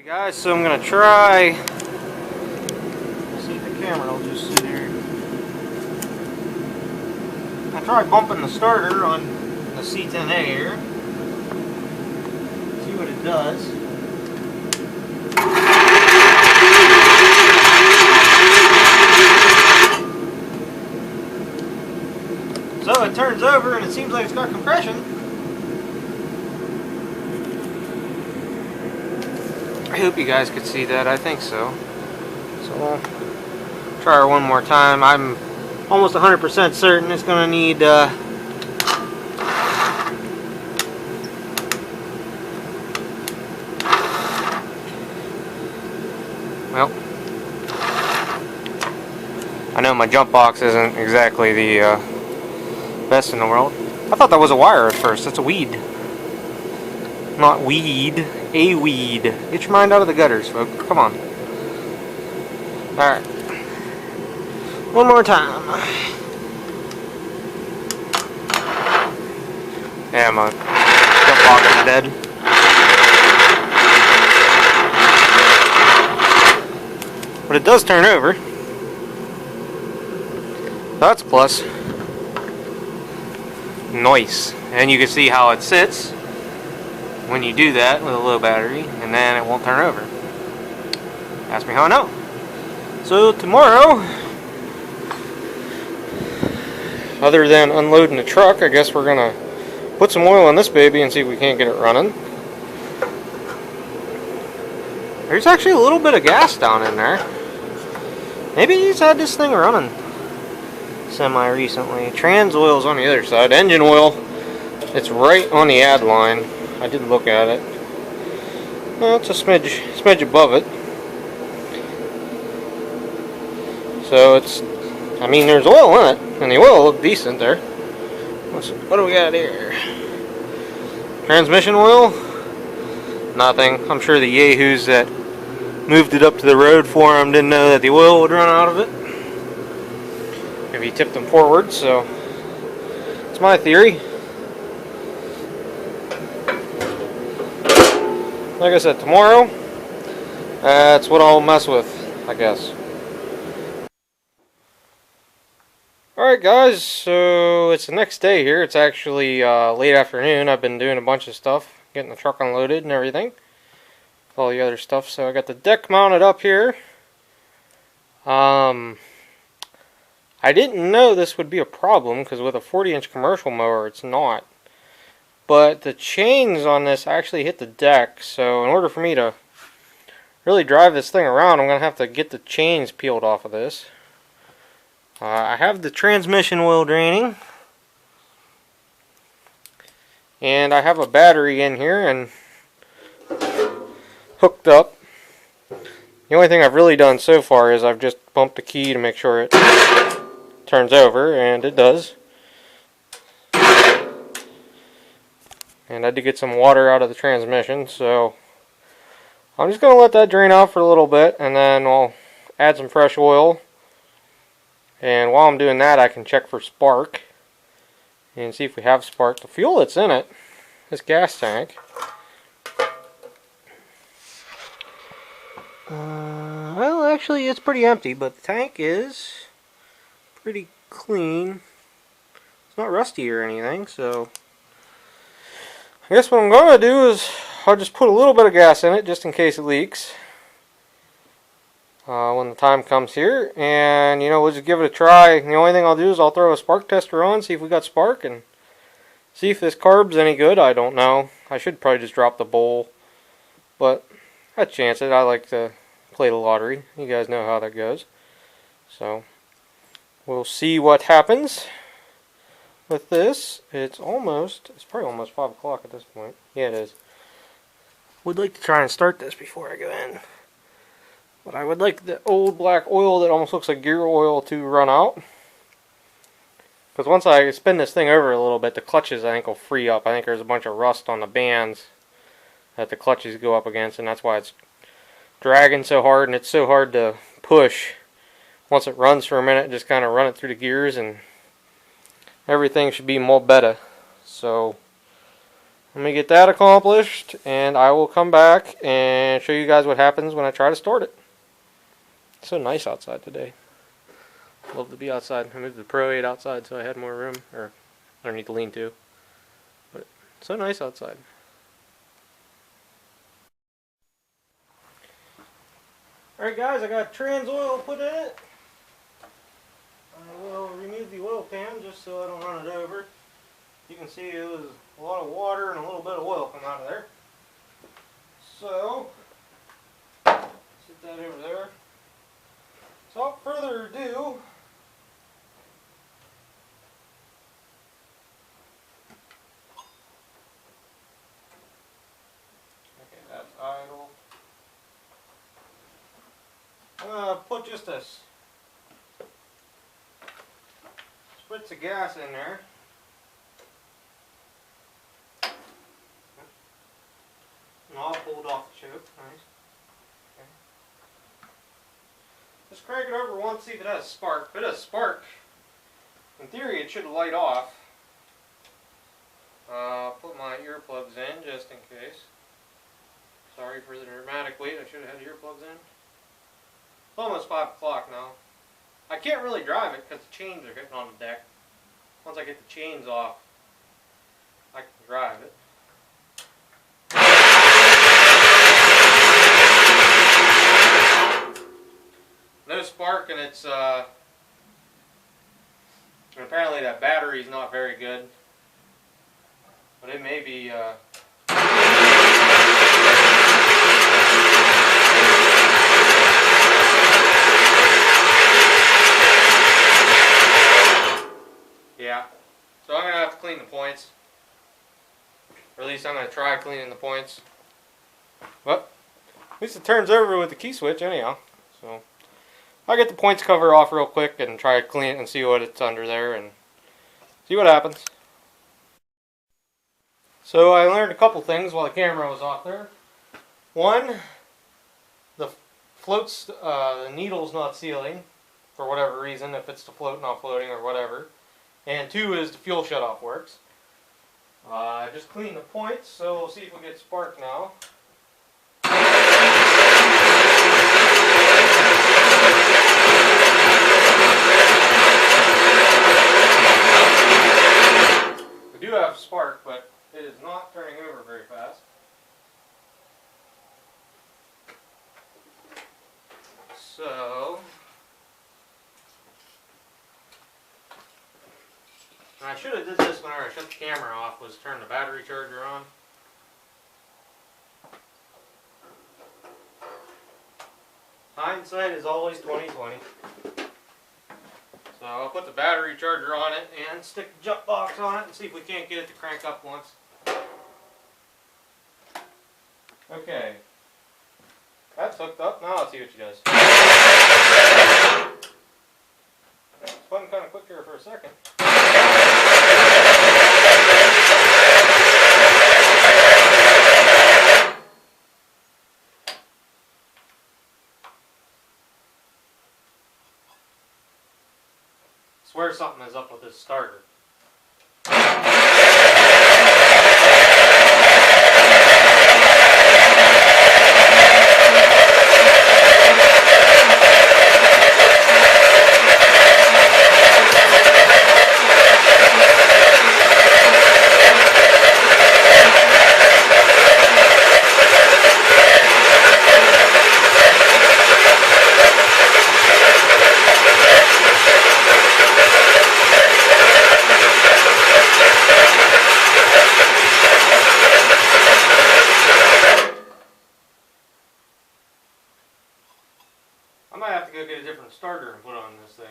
Alright guys, so I'm going to try, see if the camera will just sit here. I try bumping the starter on the C10A here. See what it does. So it turns over and it seems like it's got compression. I hope you guys could see that. I think so. So we'll try her one more time. I'm almost 100% certain it's going to need well, I know my jump box isn't exactly the best in the world. I thought that was a wire at first. That's a weed. Not weed, a weed. Get your mind out of the gutters, folks. Come on. Alright. One more time. Yeah, my jump box is dead. But it does turn over. That's a plus. Nice. And you can see how it sits when you do that with a low battery, and then it won't turn over. Ask me how I know. So tomorrow, other than unloading the truck, I guess we're gonna put some oil on this baby and see if we can't get it running. There's actually a little bit of gas down in there. Maybe he's had this thing running semi-recently. Trans oil's on the other side. Engine oil, it's right on the add line. I did look at it. Well, it's a smidge above it. So it's, I mean, there's oil in it, and the oil looked decent there. What do we got here? Transmission oil? Nothing. I'm sure the yahoos that moved it up to the road for him didn't know that the oil would run out of it if he tipped them forward, so it's my theory. Like I said, tomorrow, that's what I'll mess with, I guess. Alright guys, so it's the next day here. It's actually late afternoon. I've been doing a bunch of stuff, getting the truck unloaded and everything. All the other stuff. So I got the deck mounted up here. I didn't know this would be a problem, because with a 40-inch commercial mower, it's not. But the chains on this actually hit the deck, so in order for me to really drive this thing around, I'm going to have to get the chains peeled off of this. I have the transmission oil draining, and I have a battery in here and hooked up. The only thing I've really done so far is I've just bumped the key to make sure it turns over, and it does. And I did get some water out of the transmission, so I'm just going to let that drain out for a little bit, and then I'll add some fresh oil. And while I'm doing that, I can check for spark and see if we have spark. The fuel that's in it, this gas tank, well, actually it's pretty empty, but the tank is pretty clean. It's not rusty or anything, so I guess what I'm going to do is I'll just put a little bit of gas in it just in case it leaks when the time comes here, and you know, we'll just give it a try. The only thing I'll do is I'll throw a spark tester on, see if we got spark, and see if this carb's any good. I don't know. I should probably just drop the bowl, but I'd chance it. I like to play the lottery. You guys know how that goes. So we'll see what happens with this. It's probably almost 5 o'clock at this point. Yeah, it is. Would like to try and start this before I go in, but I would like the old black oil that almost looks like gear oil to run out, because once I spin this thing over a little bit, the clutches I think will free up. I think there's a bunch of rust on the bands that the clutches go up against, and that's why it's dragging so hard, and it's so hard to push. Once it runs for a minute, just kind of run it through the gears and everything should be more better. So Let me get that accomplished, and I will come back and show you guys what happens when I try to start it. It's so nice outside today. Love to be outside. I moved the Pro 8 outside so I had more room, or underneath the lean-to. But it's so nice outside. Alright guys, I got trans oil put in it. I will remove the oil pan just so I don't run it over. You can see it was a lot of water and a little bit of oil come out of there. So, set that over there. So without further ado, okay, that's idle. I'm going to put just a spritz of gas in there. And all pulled off the choke. Nice. Okay. Just crank it over once, see if it has a spark. If it has a spark, in theory it should light off. Put my earplugs in just in case. Sorry for the dramatic wait, I should have had earplugs in. It's almost 5 o'clock now. I can't really drive it because the chains are hitting on the deck. Once I get the chains off, I can drive it. No spark, and it's and apparently that battery is not very good, but it may be yeah, so I'm gonna have to clean the points, or at least I'm gonna try cleaning the points. But at least it turns over with the key switch anyhow, so I'll get the points cover off real quick and try to clean it and see what it's under there and see what happens. So I learned a couple things while the camera was off there. One, the floats, the needle's not sealing for whatever reason, if it's the float not floating or whatever. And two is the fuel shutoff works. I just cleaned the points, so we'll see if we get spark now. We do have spark, but it is not turning over very fast. So, and I should have did this whenever I shut the camera off, was turn the battery charger on. Hindsight is always 20/20. So I'll put the battery charger on it and stick the jump box on it and see if we can't get it to crank up once. Okay. That's hooked up. Now let's see what she does. It's spun kind of quick here for a second. I swear something is up with this starter. I might have to go get a different starter and put on this thing.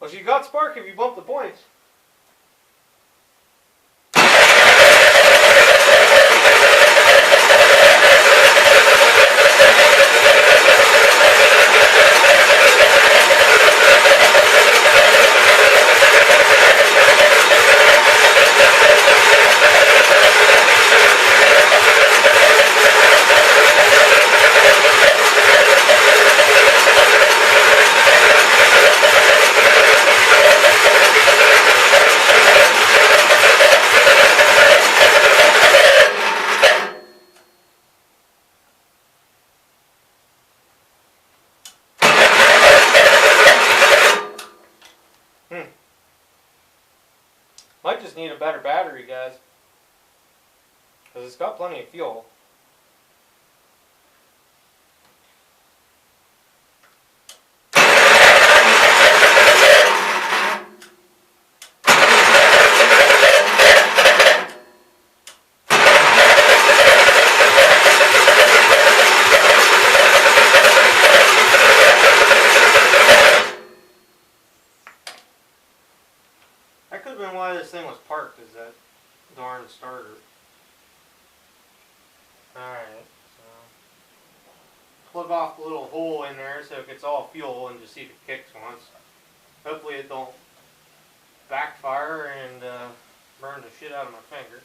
Well, she got spark if you bump the points. just need a better battery, guys. Because it's got plenty of fuel. That could have been why this thing was parked, is that darn starter. Alright, so plug off the little hole in there so it gets all fuel and just see if it kicks once. Hopefully it don't backfire and burn the shit out of my finger.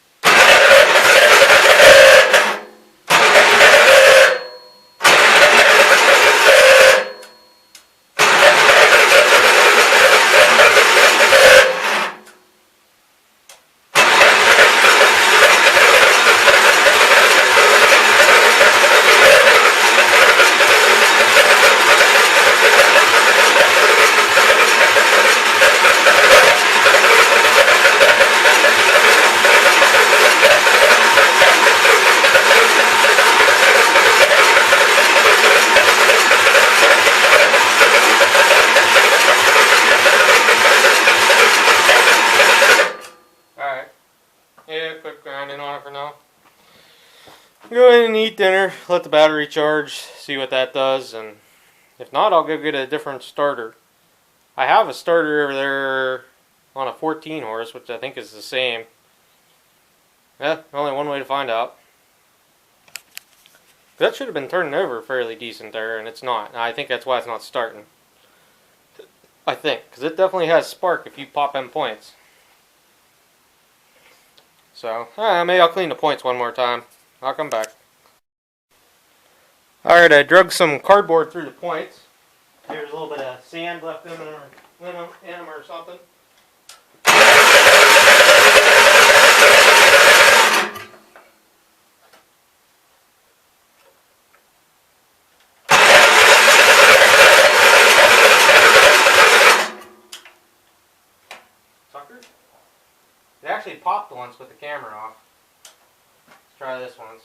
Quick grinding on it for now. Go ahead and eat dinner, let the battery charge, see what that does, and if not, I'll go get a different starter. I have a starter over there on a 14 horse, which I think is the same. Yeah, only one way to find out. That should have been turning over fairly decent there, and it's not. I think that's why it's not starting. I think, because it definitely has spark if you pop them points. So, maybe I'll clean the points one more time. I'll come back. Alright, I drug some cardboard through the points. There's a little bit of sand left in them or something. Sucker? It actually popped once with the camera off. Let's try this once.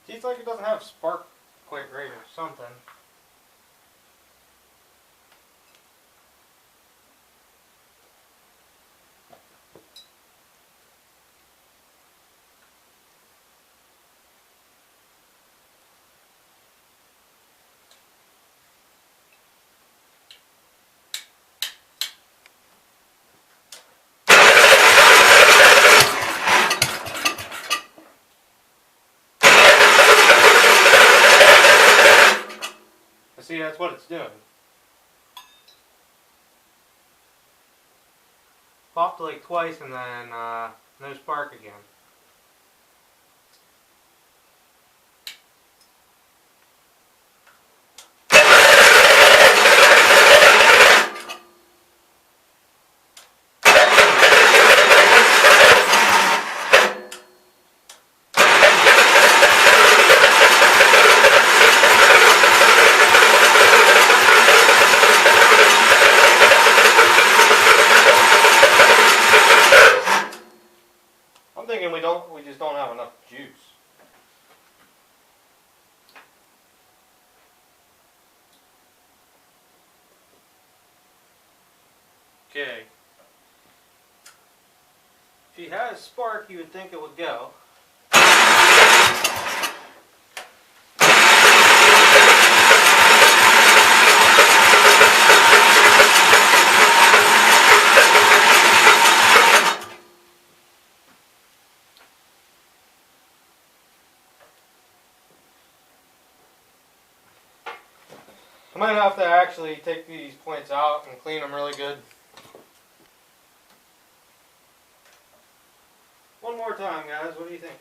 Seems like it doesn't have spark quite right or something. See, that's what it's doing. Popped like twice and then no spark again. Thinking we just don't have enough juice. Okay. If he has spark, you would think it would go. might have to actually take these points out and clean them really good. One more time, guys. What do you think?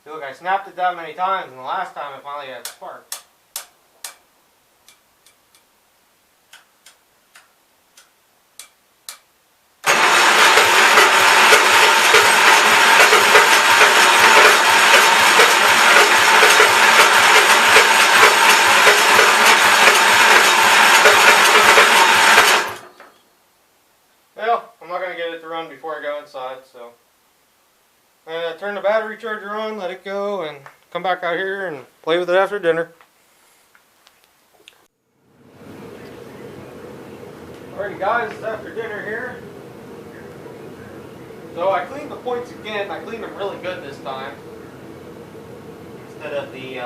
See, look, I snapped it that many times, and the last time I finally had a spark. Well, I'm not going to get it to run before I go inside, so I'm going to turn the battery charger on, let it go, and come back out here and play with it after dinner. Alrighty guys, it's after dinner here. So I cleaned the points again. I cleaned them really good this time, instead of the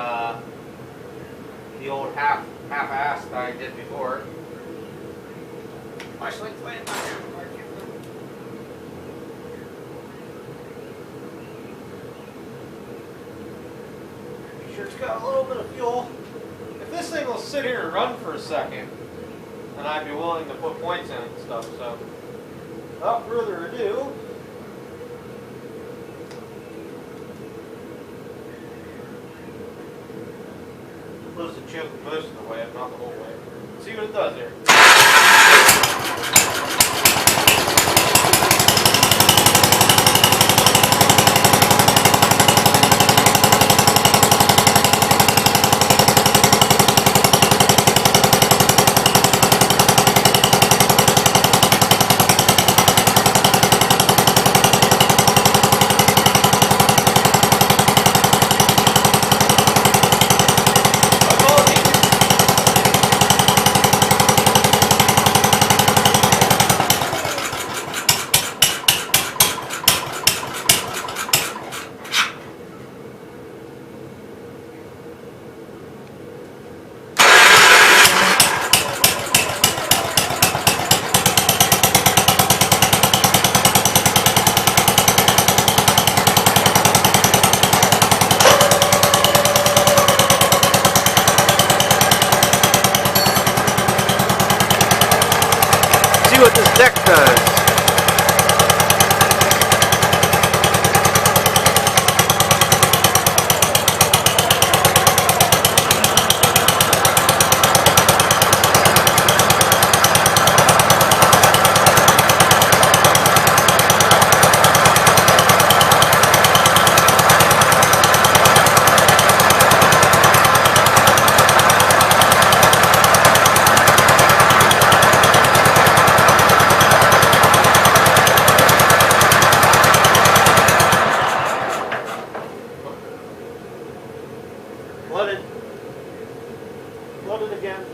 old half-assed I did before. My swing's laying back here. It's got a little bit of fuel. If this thing will sit here and run for a second, then I'd be willing to put points in it and stuff. So, without further ado, close the choke most of the way, if not the whole way. Let's see what it does here. What this deck does. Load it again.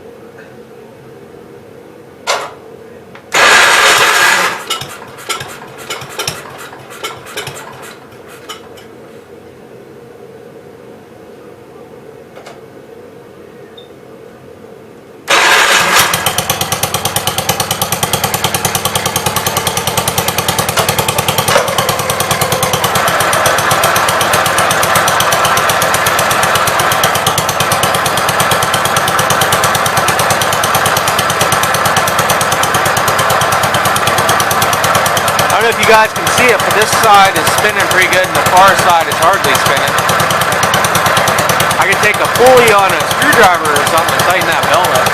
I don't know if you guys can see it, but this side is spinning pretty good and the far side is hardly spinning. I could take a pulley on a screwdriver or something and tighten that belt up.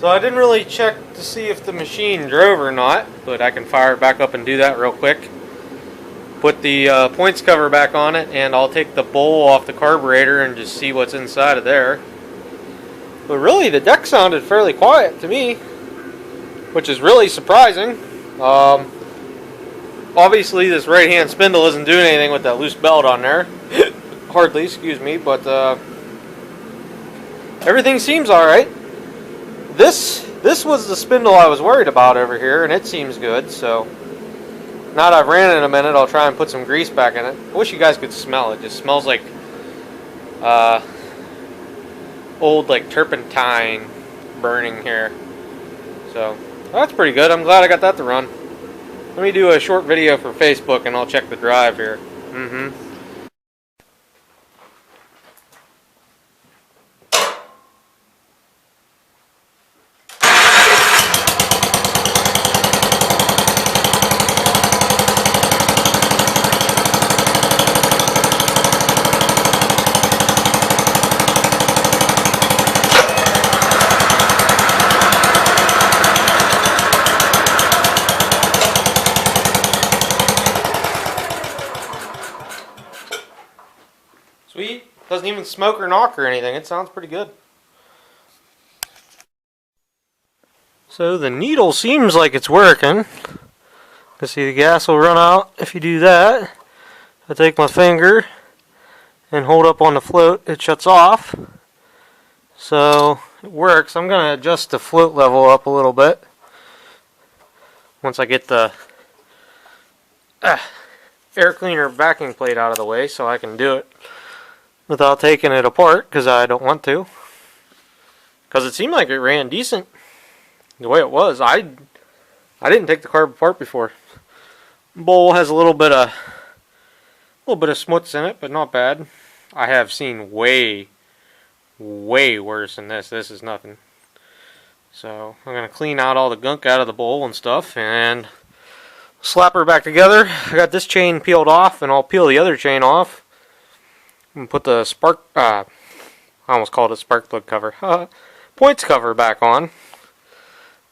So I didn't really check to see if the machine drove or not, but I can fire it back up and do that real quick. Put the points cover back on it, and I'll take the bowl off the carburetor and just see what's inside of there. But really, the deck sounded fairly quiet to me, which is really surprising. Obviously, this right-hand spindle isn't doing anything with that loose belt on there. Hardly, excuse me, but everything seems alright. This was the spindle I was worried about over here, and it seems good, so now that I've ran it in a minute, I'll try and put some grease back in it. I wish you guys could smell it. It just smells like old like turpentine burning here. So that's pretty good. I'm glad I got that to run. Let me do a short video for Facebook and I'll check the drive here. Sweet. Doesn't even smoke or knock or anything. It sounds pretty good. So the needle seems like it's working. You can see the gas will run out if you do that. I take my finger and hold up on the float. It shuts off. So it works. I'm going to adjust the float level up a little bit once I get the air cleaner backing plate out of the way so I can do it without taking it apart, because I don't want to. Because it seemed like it ran decent the way it was. I didn't take the carb apart before. Bowl has a little bit of smuts in it, but not bad. I have seen way worse than this. This is nothing. So I'm gonna clean out all the gunk out of the bowl and stuff and slap her back together. I got this chain peeled off, and I'll peel the other chain off and put the spark, I almost called it spark plug cover, points cover back on.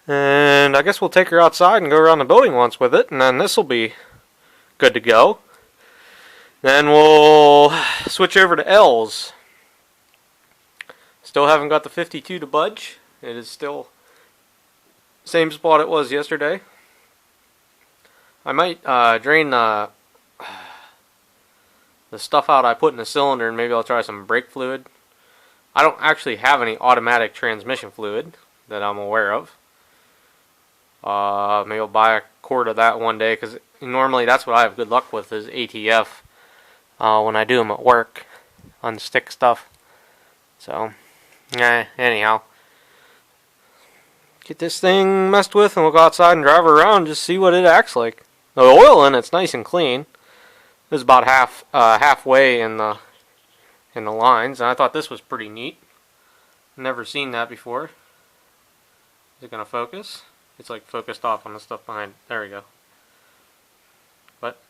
And I guess we'll take her outside and go around the building once with it, and then this will be good to go. Then we'll switch over to L's. Still haven't got the 52 to budge. It is still same spot it was yesterday. I might drain the stuff out I put in the cylinder, and maybe I'll try some brake fluid. I don't actually have any automatic transmission fluid that I'm aware of. Maybe I'll buy a quart of that one day, because normally that's what I have good luck with, is ATF when I do them at work, unstick stuff. So, anyhow, get this thing messed with, and we'll go outside and drive her around and just see what it acts like. The oil in it's nice and clean. This is about halfway in the lines, and I thought this was pretty neat. Never seen that before. Is it gonna focus? It's like focused off on the stuff behind. There we go. But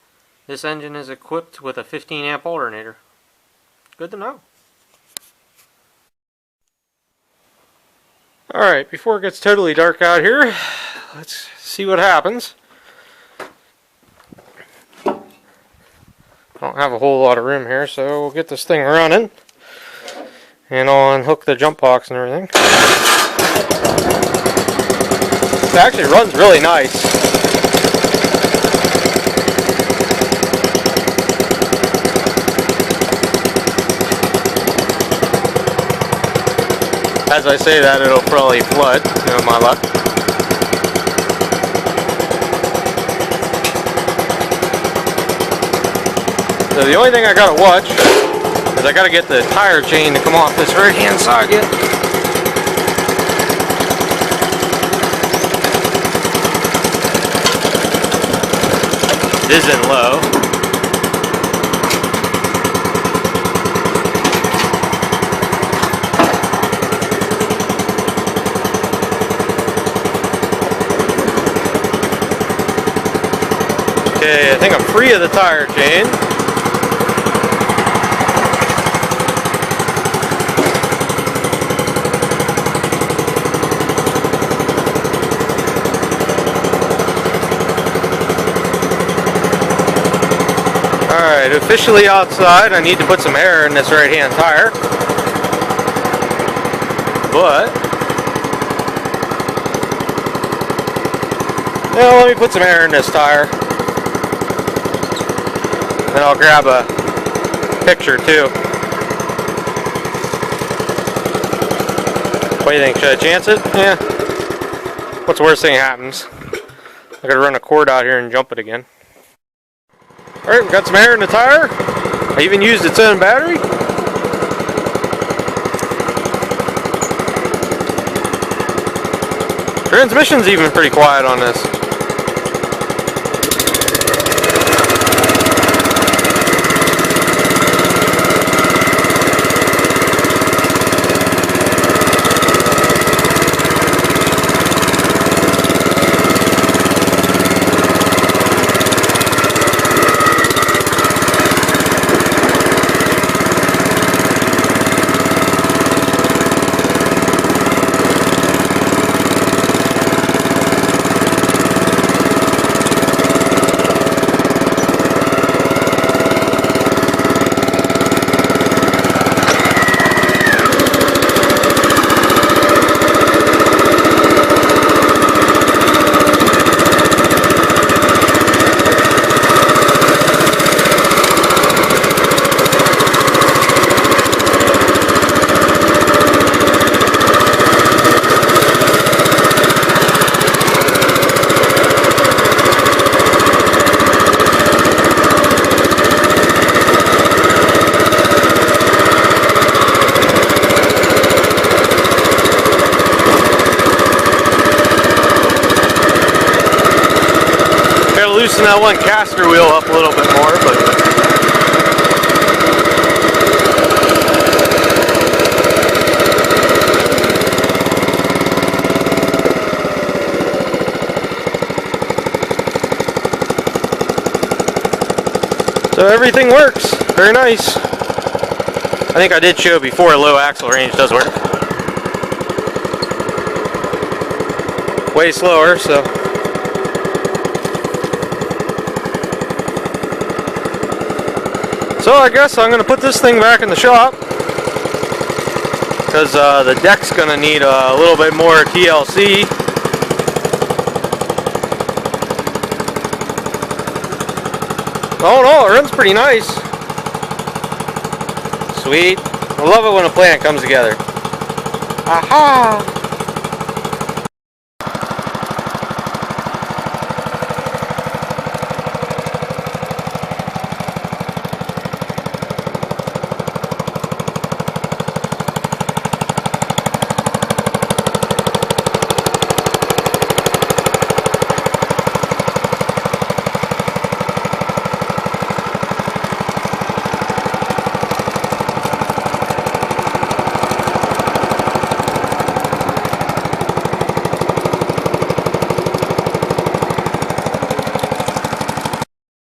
this engine is equipped with a 15 amp alternator. Good to know. Alright, before it gets totally dark out here, let's see what happens. I don't have a whole lot of room here, so we'll get this thing running. And I'll unhook the jump box and everything. It actually runs really nice. As I say that, it'll probably flood, you know, my luck. So the only thing I gotta watch is I gotta get the tire chain to come off this right hand side yet. It isn't low. Okay, I think I'm free of the tire chain. Alright, officially outside. I need to put some air in this right-hand tire. But now let me put some air in this tire. Then I'll grab a picture too. What do you think? Should I chance it? Yeah. What's the worst thing that happens? I gotta run a cord out here and jump it again. Alright, we got some air in the tire. I even used its own battery. Transmission's even pretty quiet on this. Loosen that one caster wheel up a little bit more, but so everything works. Very nice. I think I did show before low axle range does work. Way slower, so. So I guess I'm going to put this thing back in the shop because the deck's going to need a little bit more TLC. Oh no, it runs pretty nice. Sweet. I love it when a plan comes together. Aha!